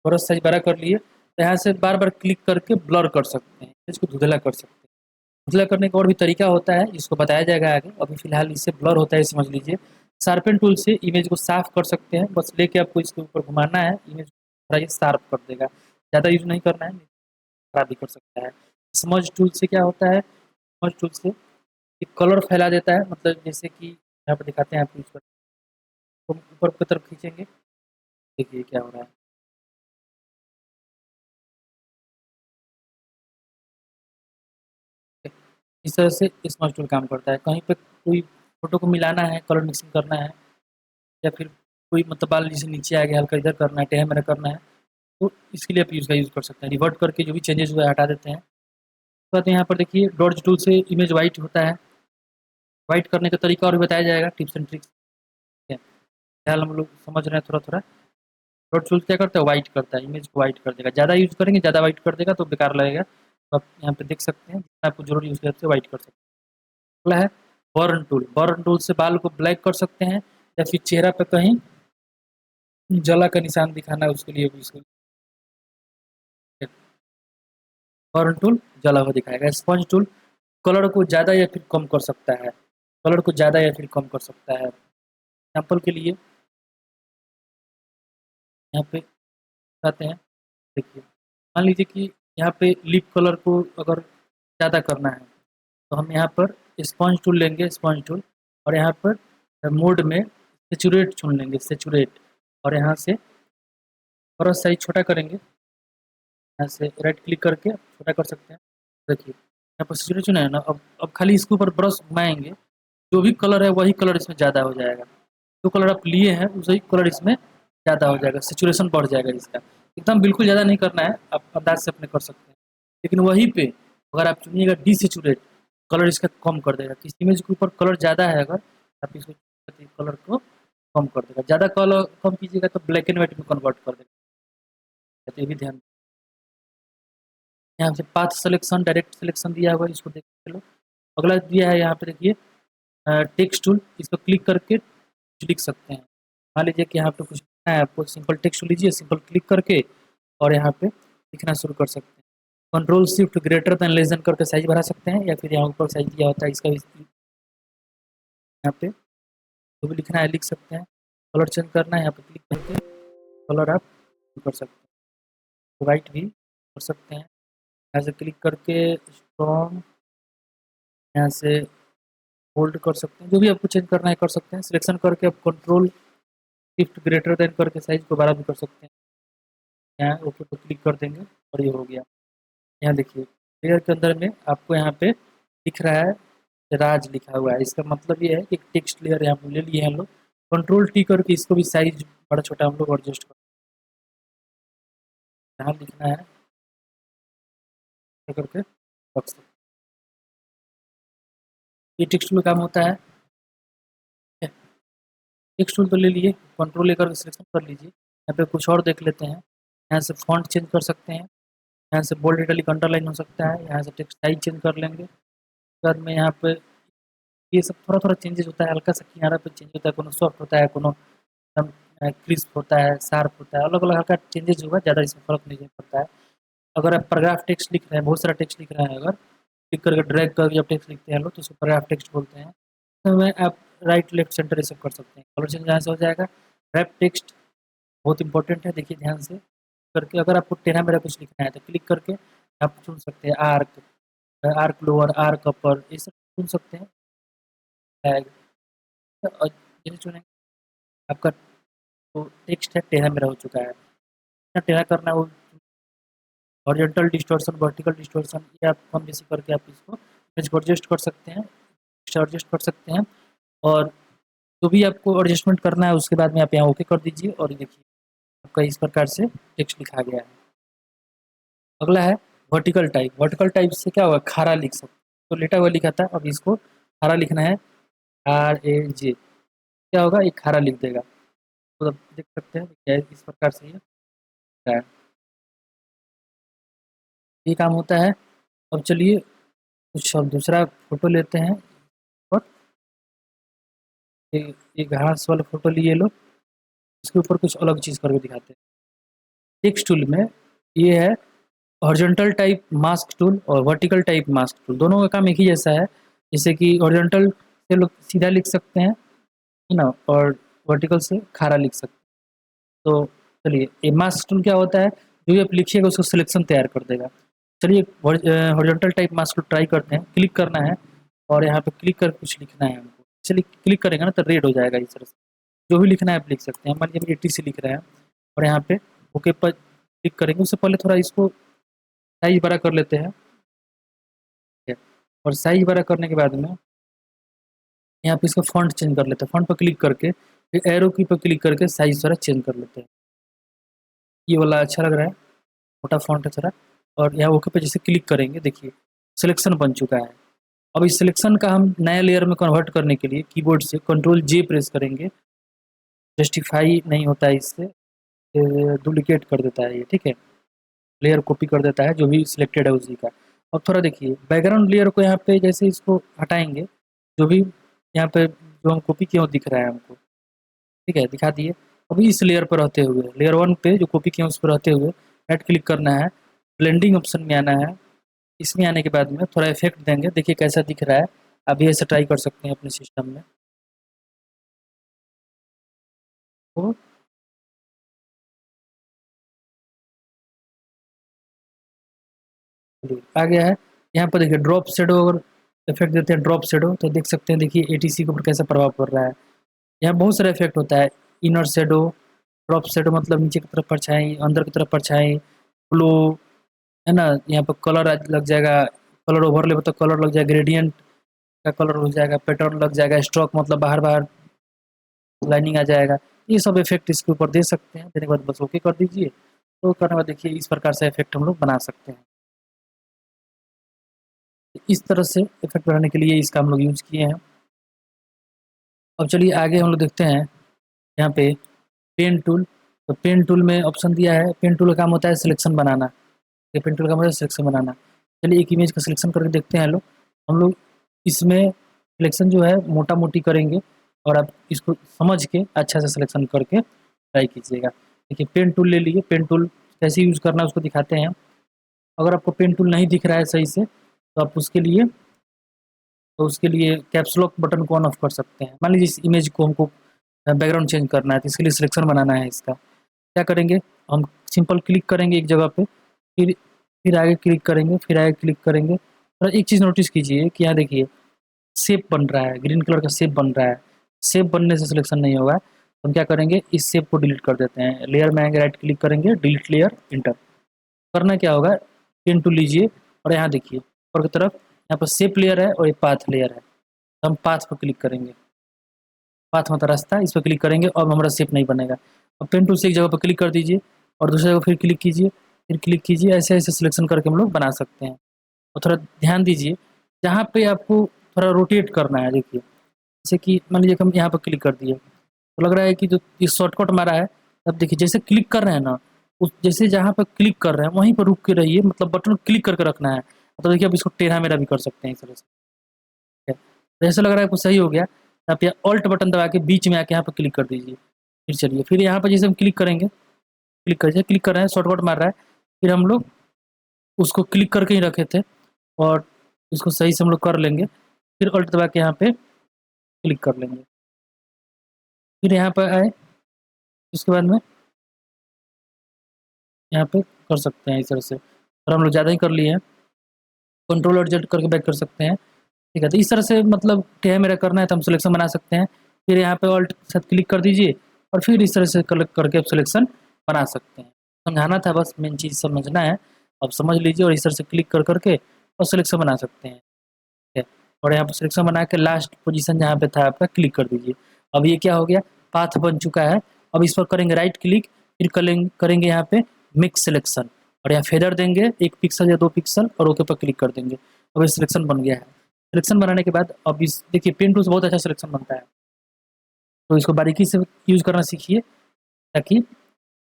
Speaker 1: ब्रश साइज बड़ा कर लिए, तो यहाँ से बार बार क्लिक करके ब्लर कर सकते हैं, इसको धुंधला कर सकते हैं। धुंधला करने का और भी तरीका होता है, इसको बताया जाएगा आगे। अभी फिलहाल इससे ब्लर होता है, समझ लीजिए। शार्पन टूल से इमेज को साफ कर सकते हैं, बस लेके आपको इसके ऊपर घुमाना है, इमेज थोड़ा ये शार्प कर देगा। ज़्यादा यूज नहीं करना है, खराब भी कर सकता है। स्मज टूल से क्या होता है, स्मज टूल से कलर फैला देता है, मतलब जैसे कि यहाँ पर दिखाते हैं आपको, इस पर तो ऊपर की तरफ खींचेंगे, देखिए क्या हो रहा है। इस तरह से स्मज टूल काम करता है। कहीं पे कोई फोटो को मिलाना है, कलर मिक्सिंग करना है, या फिर कोई मतलब बाल जैसे नीचे आ गया, हल्का इधर करना है, टेढ़ा मेढ़ा करना है, तो इसके लिए आप इसका यूज़ कर सकते हैं। रिवर्ट करके जो भी चेंजेस हुआ है हटा देते हैं। उसके बाद यहाँ पर देखिए डॉज टूल से इमेज वाइट होता है। वाइट करने का तरीका और भी बताया जाएगा, टिप्स एंड ट्रिक्स है। फिलहाल हम लोग समझ रहे हैं थोड़ा थोड़ा। डॉट टूल क्या करता है, वाइट करता है, इमेज को वाइट कर देगा। ज़्यादा यूज़ करेंगे ज़्यादा वाइट कर देगा तो बेकार लगेगा। तो आप यहाँ पे देख सकते हैं, जितना आपको जरूर यूज़ करते हैं वाइट कर सकते हैं। अगला है बर्न टूल। बर्न टूल से बाल को ब्लैक कर सकते हैं, या फिर चेहरा पे कहीं जला का निशान दिखाना है, उसके लिए भी इसको बर्न टूल जला हुआ दिखाएगा। स्पंज टूल कलर को ज़्यादा या फिर कम कर सकता है, कलर को ज़्यादा या फिर कम कर सकता है। एग्जाम्पल के लिए यहाँ पे बताते हैं, देखिए मान लीजिए कि यहाँ पे लिप कलर को अगर ज़्यादा करना है, तो हम यहाँ पर स्पंज टूल लेंगे, स्पंज टूल, और यहाँ पर मोड में सेचुरेट चुन लेंगे, सेचुरेट, और यहाँ से ब्रश साइज छोटा करेंगे, यहाँ से राइट क्लिक करके छोटा कर सकते हैं। देखिए यहाँ पर सेचुरेट चुना है ना, अब खाली इसके ऊपर ब्रश घुमाएंगे, जो भी कलर है वही कलर इसमें ज़्यादा हो जाएगा। जो कलर आप लिए हैं वही कलर इसमें ज़्यादा हो जाएगा, सेचुरेशन बढ़ जाएगा इसका। एकदम बिल्कुल ज़्यादा नहीं करना है, आप अंदाज से अपने कर सकते हैं। लेकिन वहीं पे अगर आप चुनिएगा डिसेचुरेट, कलर इसका कम कर देगा। किसी इमेज के ऊपर कलर ज़्यादा है, अगर आप इसको कलर को कम कर देगा। ज़्यादा कलर कम कीजिएगा तो ब्लैक एंड व्हाइट में कन्वर्ट कर देगा, तो ये भी ध्यान। यहाँ से पाथ सिलेक्शन, डायरेक्ट सिलेक्शन दिया हुआ है, इसको देख लो। अगला दिया है यहाँ पे देखिए टेक्स्ट टूल, इस पर क्लिक करके कुछ लिख सकते हैं। मान लीजिए कि यहाँ पे कुछ लिखना है आपको, सिंपल टेक्स्ट लीजिए, सिंपल क्लिक करके और यहाँ पे लिखना शुरू कर सकते हैं। Control shift greater than less than करके साइज बढ़ा सकते हैं, या फिर यहाँ ऊपर साइज दिया होता है इसका भी, यहाँ पे जो भी लिखना है लिख सकते हैं। कलर चेंज करना है, यहाँ पे क्लिक करके कलर आप कर सकते हैं, वाइट भी कर सकते हैं। यहाँ से क्लिक करके स्ट्रॉन्ग, यहाँ से होल्ड कर सकते हैं, जो भी आपको चेंज करना है कर सकते हैं। सिलेक्शन करके आप कंट्रोल शिफ्ट ग्रेटर देन करके साइज को बड़ा भी कर सकते हैं। यहाँ ओके पे क्लिक कर देंगे और ये हो गया। यहाँ देखिए लेयर के अंदर में आपको यहाँ पे दिख रहा है राज लिखा हुआ है, इसका मतलब ये है कि एक टेक्स्ट लेयर यहाँ पे ले लिए हैं हम लोग। कंट्रोल टी करके इसको भी साइज बड़ा छोटा हम लोग एडजस्ट कर, यहाँ लिखना है करके रख सकते हैं। ये टेक्स्ट में काम होता है। टेक्स्ट टूल तो ले लिए, कंट्रोल लेकर सिलेक्शन कर लीजिए। यहाँ पे कुछ और देख लेते हैं। यहाँ से फॉन्ट चेंज कर सकते हैं, यहाँ से बोल्ड इटैलिक अंडरलाइन हो सकता है, यहाँ से टेक्स्ट साइज चेंज कर लेंगे। बाद में यहाँ पे ये सब थोड़ा थोड़ा चेंजेस होता है, हल्का सा किनारा पे चेंज होता है, कोनो सॉफ्ट होता है, कोनो एकदम क्रिस्प होता है, शार्प होता है, अलग अलग हल्का चेंजेस होगा, ज़्यादा इसमें फर्क नहीं पड़ता है। अगर आप पैराग्राफ टेक्स्ट लिख रहे हैं, बहुत सारा टेक्स्ट लिख रहे हैं, अगर क्लिक करके ड्रैग करके जब टेक्स्ट लिखते हैं लोग, तो उसको पैराग्राफ टेक्स्ट बोलते हैं। तो में आप राइट लेफ्ट सेंटर ये सब कर सकते हैं। कलर चेंज यहाँ से हो जाएगा। रैप टेक्स्ट बहुत इंपॉर्टेंट है, देखिए ध्यान से करके। अगर आपको टेढ़ा मेढ़ा कुछ लिखना है तो क्लिक करके आप चुन सकते हैं, आर्क, आर्क लोअर, आर्क अपर, ये सब चुन सकते हैं। टैग और जैसे चुनेंगे आपका तो टेक्स्ट है टेढ़ा मेढ़ा हो चुका है, कितना टेढ़ा करना है वो। हॉरिजॉन्टल डिस्टॉर्शन, वर्टिकल डिस्टॉर्शन, ये आप कम बेसी करके आप इसको इमेज को एडजस्ट कर सकते हैं, एडजस्ट कर सकते हैं। और जो भी आपको एडजस्टमेंट करना है उसके बाद में आप यहाँ ओके कर दीजिए और देखिए आपका इस प्रकार से टेक्स्ट लिखा गया है। अगला है वर्टिकल टाइप। वर्टिकल टाइप से क्या होगा, खारा लिख सकते हैं। तो लेटा हुआ लिखा था, अब इसको खारा लिखना है, RAJ। क्या होगा, ये खारा लिख देगा। तो अब देख सकते हैं क्या इस प्रकार से ये होता है। ये काम होता है। अब चलिए कुछ अब दूसरा फोटो लेते हैं और ये घास वाला फोटो लिए लो, इसके ऊपर कुछ अलग चीज़ करके दिखाते हैं। टेक्स्ट टूल में ये है हॉरिजॉन्टल टाइप मास्क टूल और वर्टिकल टाइप मास्क टूल, दोनों का काम एक ही जैसा है। जैसे कि हॉरिजॉन्टल से लोग सीधा लिख सकते हैं, है ना, और वर्टिकल से खारा लिख सकते हैं। तो चलिए, ये मास्क टूल क्या होता है, जो भी आप लिखिएगा उसको सिलेक्शन तैयार कर देगा। चलिए horizontal type mask tool try करते हैं। क्लिक करना है और यहाँ पे क्लिक कर कुछ लिखना है हमको। चलिए क्लिक करेंगे ना तो रेड हो जाएगा इस तरह से। जो भी लिखना है आप लिख सकते हैं। मान लीजिए 80 से लिख रहे हैं और यहाँ पे ओके पर क्लिक करेंगे। उससे पहले थोड़ा इसको साइज बड़ा कर लेते हैं, ठीक है। और साइज बड़ा करने के बाद में यहाँ पे इसका फॉन्ट चेंज कर लेते हैं। फॉन्ट पर क्लिक करके फिर एरो की पर क्लिक करके साइज थोड़ा चेंज कर लेते हैं। ये वाला अच्छा लग रहा है, छोटा फॉन्ट है थोड़ा। और यहाँ ओके पे जैसे क्लिक करेंगे, देखिए सिलेक्शन बन चुका है। अब इस सिलेक्शन का हम नया लेयर में कन्वर्ट करने के लिए कीबोर्ड से Ctrl+J प्रेस करेंगे। जस्टिफाई नहीं होता है इससे, डुप्लीकेट कर देता है ये, ठीक है। लेयर कॉपी कर देता है जो भी सिलेक्टेड है उसी का। अब थोड़ा देखिए बैकग्राउंड लेयर को यहाँ पे जैसे इसको हटाएंगे, जो भी यहाँ पे जो हम कॉपी किए वो दिख रहा है हमको, ठीक है, दिखा दिए। अभी इस लेयर पर रहते हुए लेयर 1 पे जो कॉपी किए उस पर रहते हुए राइट क्लिक करना है, ब्लेंडिंग ऑप्शन में आना है। इसमें आने के बाद में थोड़ा इफेक्ट देंगे, देखिए कैसा दिख रहा है। अभी ऐसे ट्राई कर सकते हैं अपने सिस्टम में। तो आ गया है। यहाँ पर देखिए ड्रॉप शेडो और इफेक्ट देते हैं ड्रॉप शेडो, तो देख सकते हैं देखिए ATC के ऊपर कैसा प्रभाव पड़ रहा है। यहाँ बहुत सारा इफेक्ट होता है। इनर शेडो, ड्रॉप शेडो मतलब नीचे की तरफ परछाई, अंदर की तरफ परछाई, फ्लो, है ना। यहाँ पर कलर लग जाएगा, कलर ओवरले मतलब कलर लग जाएगा, ग्रेडियंट का कलर हो जाएगा, पैटर्न लग जाएगा, स्ट्रोक मतलब बाहर बाहर लाइनिंग आ जाएगा। ये सब इफेक्ट इसके ऊपर दे सकते हैं। देने के बाद बस ओके कर दीजिए। तो करने के बाद देखिए इस प्रकार से इफेक्ट हम लोग बना सकते हैं। इस तरह से इफेक्ट बनाने के लिए इसका हम लोग यूज़ किए हैं। अब चलिए आगे हम लोग देखते हैं यहाँ पे पेन टूल। तो पेन टूल में ऑप्शन दिया है, पेन टूल का काम होता है सिलेक्शन बनाना। ये पेन टूल का काम होता है सिलेक्शन बनाना। चलिए एक इमेज का सिलेक्शन करके देखते हैं। हम लोग इसमें सिलेक्शन जो है मोटा मोटी करेंगे और आप इसको समझ के अच्छा से सिलेक्शन करके ट्राई कीजिएगा। देखिए पेन टूल ले लीजिए, पेन टूल कैसे यूज़ करना है उसको दिखाते हैं। अगर आपको पेन टूल नहीं दिख रहा है सही से तो आप उसके लिए कैप्स लॉक बटन को ऑन ऑफ कर सकते हैं। मान लीजिए इस इमेज को हमको बैकग्राउंड चेंज करना है तो इसके लिए सिलेक्शन बनाना है इसका। क्या करेंगे, हम सिंपल क्लिक करेंगे एक जगह पे, फिर आगे क्लिक करेंगे, फिर आगे क्लिक करेंगे। और एक चीज़ नोटिस कीजिए कि यहाँ देखिए शेप बन रहा है, ग्रीन कलर का शेप बन रहा है। शेप बनने से सिलेक्शन नहीं होगा, तो हम क्या करेंगे इस शेप को डिलीट कर देते हैं। लेयर में आएंगे, राइट क्लिक करेंगे, डिलीट लेयर, इंटर। करना क्या होगा, पेन टूल लीजिए और यहाँ देखिए ऊपर की तरफ यहाँ पर शेप लेयर है और एक पाथ लेयर है। तो हम पाथ पर क्लिक करेंगे, पाथ मतलब रास्ता, इस पर क्लिक करेंगे और हमारा शेप नहीं बनेगा। अब पेन टूल से एक जगह पर क्लिक कर दीजिए और दूसरी जगह फिर क्लिक कीजिए, फिर क्लिक कीजिए। ऐसे ऐसे सिलेक्शन करके हम लोग बना सकते हैं। और थोड़ा ध्यान दीजिए जहाँ पे आपको थोड़ा रोटेट करना है। देखिए जैसे कि मान लीजिए कि हम यहाँ पर क्लिक कर दिए तो लग रहा है कि जो ये शॉर्टकट मारा है। अब देखिए जैसे क्लिक कर रहे हैं ना, उस जैसे जहाँ पर क्लिक कर रहे हैं वहीं पर रुक के रहिए, मतलब बटन क्लिक करके रखना है। तो देखिए अब इसको टेढ़ा मेढ़ा भी कर सकते हैं इस तरह से, ठीक है। तो ऐसा लग रहा है कुछ सही हो गया, आप यहाँ ऑल्ट बटन दबा के बीच में आके यहाँ पर क्लिक कर दीजिए। फिर चलिए फिर यहाँ पर जैसे हम क्लिक करेंगे, क्लिक कर रहे हैं, शॉर्टकट मार रहा है। फिर हम लोग उसको क्लिक करके ही रखे थे और इसको सही से हम लोग कर लेंगे। फिर ऑल्ट दबा के यहाँ पे क्लिक कर लेंगे, फिर यहाँ पर आए, उसके बाद में यहाँ पे कर सकते हैं इस तरह से। और हम लोग ज़्यादा ही कर लिए हैं, कंट्रोल और जेड करके बैक कर सकते हैं, ठीक है। तो इस तरह से मतलब टेढ़ा मेरा करना है तो हम सिलेक्शन बना सकते हैं। फिर यहाँ पे ऑल्ट के साथ क्लिक कर दीजिए और फिर इस तरह से कलेक्ट करके आप सिलेक्शन बना सकते हैं। समझाना था बस, मेन चीज़ समझना है। अब समझ लीजिए और इस तरह से क्लिक कर करके और सिलेक्शन बना सकते हैं, ठीक है। और यहाँ पर सिलेक्शन बना के लास्ट पोजीशन जहाँ पे था आपका क्लिक कर दीजिए। अब ये क्या हो गया, पाथ बन चुका है। अब इस पर करेंगे राइट क्लिक, फिर करेंगे यहाँ पे मिक्स सिलेक्शन, और यहाँ फेदर देंगे 1 पिक्सल या 2 पिक्सल और ओके पर क्लिक कर देंगे। अब ये सिलेक्शन बन गया है। सिलेक्शन बनाने के बाद अब इस देखिए पेन टूल से बहुत अच्छा सिलेक्शन बनता है, तो इसको बारीकी से यूज़ करना सीखिए ताकि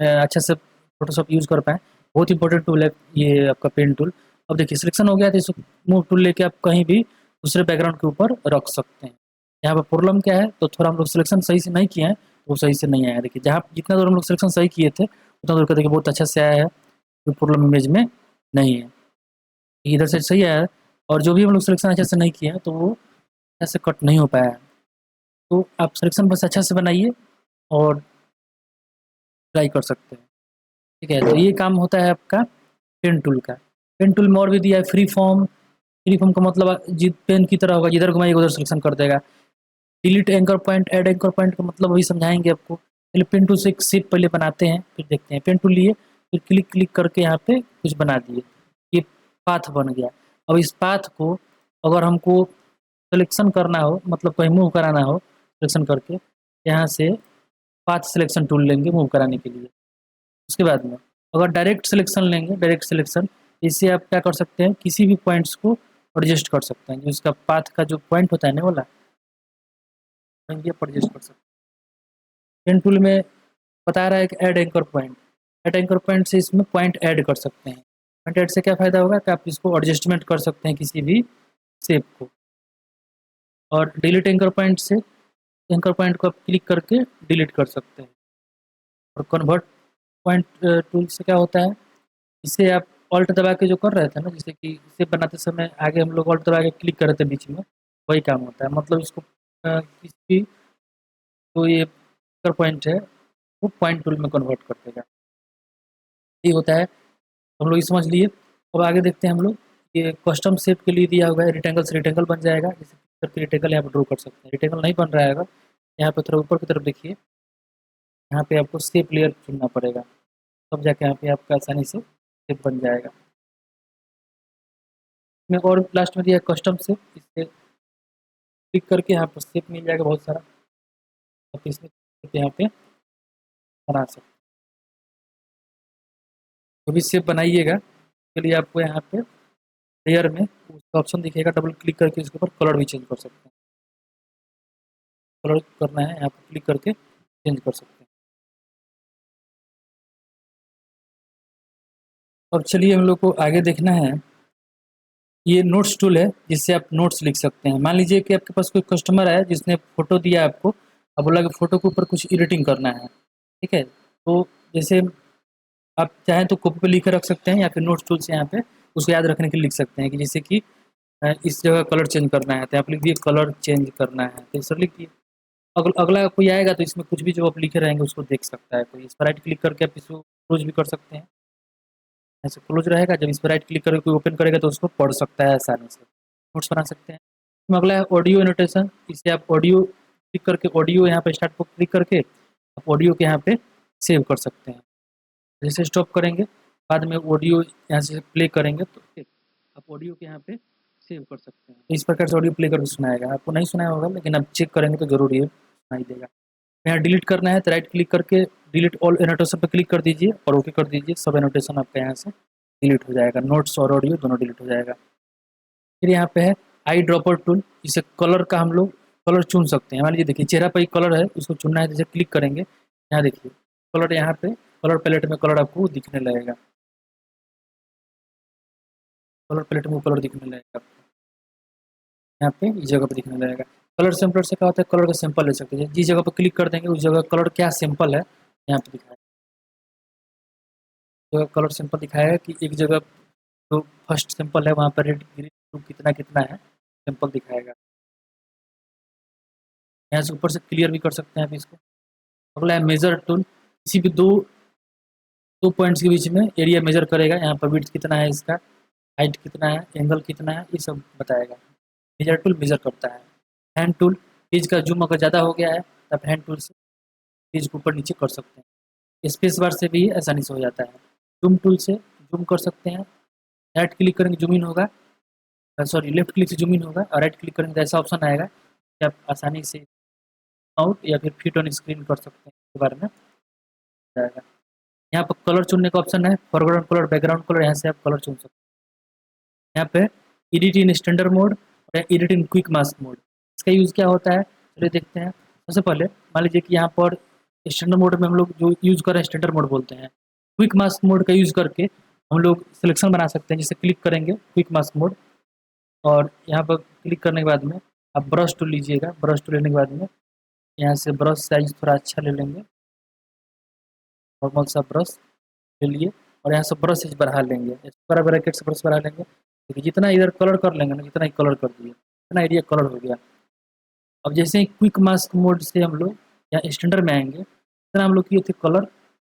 Speaker 1: अच्छे से फ़ोटोशॉप यूज़ कर पाएँ। बहुत इंपॉर्टेंट टूल है ये आपका पेन टूल। अब देखिए सिलेक्शन हो गया, तो इसको मूव टूल लेके आप कहीं भी दूसरे बैकग्राउंड के ऊपर रख सकते हैं। यहाँ पर प्रॉब्लम क्या है, तो थोड़ा हम लोग सिलेक्शन सही से नहीं किए हैं, तो वो सही से नहीं आया। देखिए जहाँ जितना दूर हम लोग सिलेक्शन सही किए थे, उतना दूर का देखिए बहुत अच्छा से आया है, कोई प्रॉब्लम इमेज में नहीं है। इधर से सही आया है, और जो भी हम लोग सिलेक्शन अच्छे से नहीं किए हैं, तो वो अच्छे से कट नहीं हो पाया है। तो आप सिलेक्शन बस अच्छा से बनाइए और ट्राई कर सकते हैं। ठीक है, तो ये काम होता है आपका पेन टूल का। पेन टूल में और भी दिया है फ्री फॉर्म। फ्री फॉर्म का मतलब जि पेन की तरह होगा, जिधर घुमाइएगा उधर सिलेक्शन कर देगा। Delete anchor point, add anchor point का मतलब वही समझाएँगे आपको। पहले पेन टूल से एक शेप पहले बनाते हैं, फिर देखते हैं। पेन टूल लिए, फिर क्लिक करके यहाँ पे कुछ बना दिए। ये पाथ बन गया। अब इस पाथ को अगर हमको सिलेक्शन करना हो, मतलब कहीं मूव कराना हो सिलेक्शन करके, यहाँ से पाथ सिलेक्शन टूल लेंगे मूव कराने के लिए। उसके बाद में अगर डायरेक्ट सिलेक्शन लेंगे, डायरेक्ट सिलेक्शन, इससे आप क्या कर सकते हैं, किसी भी पॉइंट्स को एडजस्ट कर सकते हैं। जो इसका पाथ का जो पॉइंट होता है ना वाला, ये आप एडजस्ट कर सकते हैं। पेन टूल में बता रहा है कि add anchor point. Add anchor point से इसमें पॉइंट ऐड कर सकते हैं। पॉइंट ऐड से क्या फ़ायदा होगा कि आप इसको एडजस्टमेंट कर सकते हैं किसी भी शेप को। और डिलीट एंकर पॉइंट से एंकर पॉइंट को आप क्लिक करके डिलीट कर सकते हैं। और कन्वर्ट पॉइंट टूल से क्या होता है, इसे आप ऑल्ट दबा के जो कर रहे थे ना, जैसे कि इसे बनाते समय आगे हम लोग ऑल्ट दबा के क्लिक कर रहे थे बीच में, वही काम होता है। मतलब इसको किसी तो ये एंकर पॉइंट है, वो पॉइंट टूल में कन्वर्ट कर देगा। ये होता है, हम लोग ये समझ लिए। अब आगे देखते हैं हम लोग। ये कस्टम शेप के लिए दिया हुआ है, रेक्टेंगल से रेक्टेंगल बन जाएगा। जैसे करके रेक्टेंगल यहाँ पर ड्रॉ कर सकते हैं। रेक्टेंगल नहीं बन रहा है, यहाँ पे थोड़ा ऊपर की तरफ देखिए, यहाँ पे आपको शेप लेयर चुनना पड़ेगा, तब जाके यहाँ पे आपका आसानी से शेप बन जाएगा। इसमें और लास्ट में दिया है कस्टम शेप, इससे क्लिक करके यहाँ पर शेप मिल जाएगा बहुत सारा, आप इसमें यहाँ पे बना सकते हैं। जो भी शेप बनाइएगा उसके लिए आपको यहाँ पे लेयर में उसका ऑप्शन दिखेगा, डबल क्लिक करके इसके ऊपर कलर भी चेंज कर सकते हैं। कलर करना है, यहाँ पर क्लिक करके चेंज कर सकते हैं। अब चलिए हम लोग को आगे देखना है। ये नोट्स टूल है, जिससे आप नोट्स लिख सकते हैं। मान लीजिए कि आपके पास कोई कस्टमर है जिसने फ़ोटो दिया आपको, अब बोला कि फ़ोटो के ऊपर कुछ एडिटिंग करना है, ठीक है? तो जैसे आप चाहें तो कॉपी पे लिख के रख सकते हैं, या फिर नोट्स टूल से यहाँ पे उसको याद रखने के लिए लिख सकते हैं कि जैसे कि इस जगह कलर चेंज करना है, तो आप लिख दिए कलर चेंज करना है, तो सर लिख दिए। अगला कोई आएगा तो इसमें कुछ भी जो आप लिखे रहेंगे उसको देख सकता है। तो इस पर राइट क्लिक करके आप इसको क्लोज भी कर सकते हैं। ऐसे क्लोज रहेगा, जब इस पर राइट क्लिक करके कोई ओपन करेगा तो उसको पढ़ सकता है आसानी से। नोट्स बना सकते हैं। इसमें अगला है ऑडियो एनोटेशन। इसे आप ऑडियो क्लिक करके, ऑडियो यहाँ पे स्टार्ट पर क्लिक करके आप ऑडियो के यहाँ पे सेव कर सकते हैं। जैसे स्टॉप करेंगे, बाद में ऑडियो यहाँ से प्ले करेंगे तो आप ऑडियो के यहाँ पे सेव कर सकते हैं। इस प्रकार से ऑडियो प्ले करके सुनाएगा। आपको नहीं सुनाया होगा, लेकिन आप चेक करेंगे तो ज़रूर ये सुनाई देगा। यहाँ डिलीट करना है तो राइट क्लिक करके डिलीट ऑल एनोटेशन पे क्लिक कर दीजिए और ओके कर दीजिए। सब एनोटेशन आपका यहाँ से डिलीट हो जाएगा, नोट्स और ऑडियो दोनों डिलीट हो जाएगा। फिर यहाँ पे है आई ड्रॉपर टूल। इसे कलर का हम लोग कलर चुन सकते हैं। मान लीजिए देखिए चेहरा पर एक कलर है, उसको चुनना है, जैसे क्लिक करेंगे, यहाँ देखिए कलर, यहाँ पे कलर पैलेट में कलर आपको दिखने लगेगा। कलर पैलेट में वो कलर दिखने लगेगा आपको, यहाँ पे इस जगह पे दिखने लगेगा। कलर सैम्पलर से क्या होता है, कलर का सैंपल ले सकते हैं। जिस जगह पर क्लिक कर देंगे उस जगह कलर क्या सैंपल है यहाँ पे दिखाएगा। तो कलर सैंपल दिखाएगा कि एक जगह जो फर्स्ट सैंपल है वहाँ पर रेड ग्रीन ब्लू कितना कितना है, सैंपल दिखाएगा। यहाँ से ऊपर से क्लियर भी कर सकते हैं आप इसको। अगला है मेजर टूल। किसी भी दो पॉइंट्स के बीच में एरिया मेजर करेगा। यहाँ पर विड्थ कितना है इसका, हाइट कितना है, एंगल कितना है, ये सब बताएगा। मेजर टूल मेजर करता है। हैंड टूल, पेज का जूम अगर ज़्यादा हो गया है तो आप हैंड टूल से पेज को ऊपर नीचे कर सकते हैं। स्पेस बार से भी आसानी से हो जाता है। जूम टूल से जूम कर सकते हैं। राइट क्लिक करेंगे जूम इन होगा, सॉरी लेफ्ट क्लिक से जूम इन होगा और राइट क्लिक करेंगे तो ऐसा ऑप्शन आएगा कि आप आसानी से आउट या फिर फिट ऑन स्क्रीन कर सकते हैं, इसके बारे में जाएगा। यहाँ पर कलर चुनने का ऑप्शन है, फोरग्राउंड कलर, बैकग्राउंड कलर, यहाँ से आप कलर चुन सकते हैं। यहाँ पे एडिट इन स्टैंडर्ड मोड और edit in quick mask mode, इसका यूज़ क्या होता है चलिए देखते हैं। सबसे पहले मान लीजिए कि यहाँ पर स्टैंडर्ड मोड में हम लोग जो यूज़ कर रहे हैं स्टैंडर्ड मोड बोलते हैं। क्विक मास्क मोड का यूज़ करके हम लोग सिलेक्शन बना सकते हैं, जैसे क्लिक करेंगे क्विक मास्क मोड और यहाँ पर क्लिक करने के बाद में आप ब्रश टूल लीजिएगा। ब्रश टूल लेने के बाद में यहाँ से ब्रश साइज थोड़ा अच्छा ले लेंगे, नॉर्मल सा ब्रश ले लिए और यहाँ से ब्रश साइज बढ़ा लेंगे, बड़ा ब्रैकेट से ब्रश बढ़ा लेंगे। देखिए जितना इधर कलर कर लेंगे ना, जितना ही कलर कर दिए इतना एरिया कलर हो गया। अब जैसे ही क्विक मास्क मोड से हम लोग यहाँ स्टैंडर्ड में आएंगे, इतना हम लोग किए थे कलर,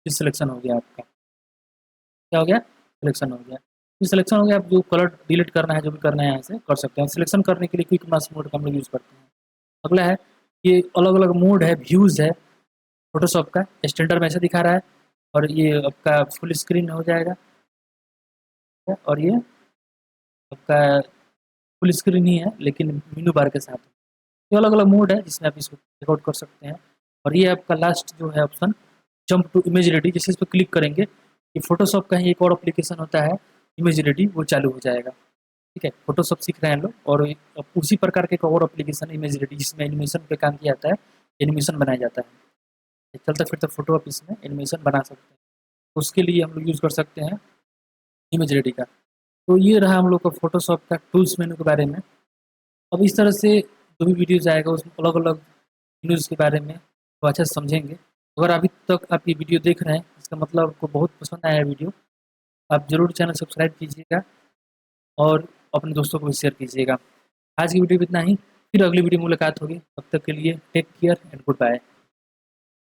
Speaker 1: सिलेक्शन हो गया आपका। क्या हो गया? सिलेक्शन हो गया। सिलेक्शन हो गया, आप जो कलर डिलीट करना है, जो भी करना है यहाँ से कर सकते हैं। सिलेक्शन करने के लिए क्विक मास्क मोड का हम लोग यूज़ करते हैं। अगला है, ये अलग अलग मोड है, व्यूज़ है फोटोशॉप का। स्टैंडर्ड में ऐसे दिखा रहा है और ये आपका फुल स्क्रीन हो जाएगा और ये आपका फुल स्क्रीन ही है लेकिन मेनू बार के साथ। ये अलग अलग मोड है जिसमें आप इसको चेकआउट कर सकते हैं। और ये आपका लास्ट जो है option jump to image ready, जैसे इस पर क्लिक करेंगे ये फोटोशॉप का ही एक और एप्लीकेशन होता है इमेज रेडी, वो चालू हो जाएगा। ठीक है, फोटोशॉप सीख रहे हैं लोग और उसी प्रकार के एक और एप्लीकेशन इमेज रेडी, जिसमें एनिमेशन पे काम किया जाता है, एनिमेशन बनाया जाता है। चलता फिरता फोटो आप इसमें एनिमेशन बना सकते हैं, तो उसके लिए हम लोग यूज़ कर सकते हैं इमेज रेडी का। तो ये रहा हम लोग का फोटोशॉप का टूल्स मेनू के बारे में। अब इस तरह से जो भी वीडियोज़ आएगा उसमें अलग अलग मेनूज़ के बारे में तो अच्छे से समझेंगे। अगर अभी तक आप ये वीडियो देख रहे हैं इसका मतलब आपको बहुत पसंद आया है वीडियो, आप ज़रूर चैनल सब्सक्राइब कीजिएगा और अपने दोस्तों को भी शेयर कीजिएगा। आज की वीडियो में इतना ही, फिर अगली वीडियो में मुलाकात होगी। तब तक के लिए take care and good bye.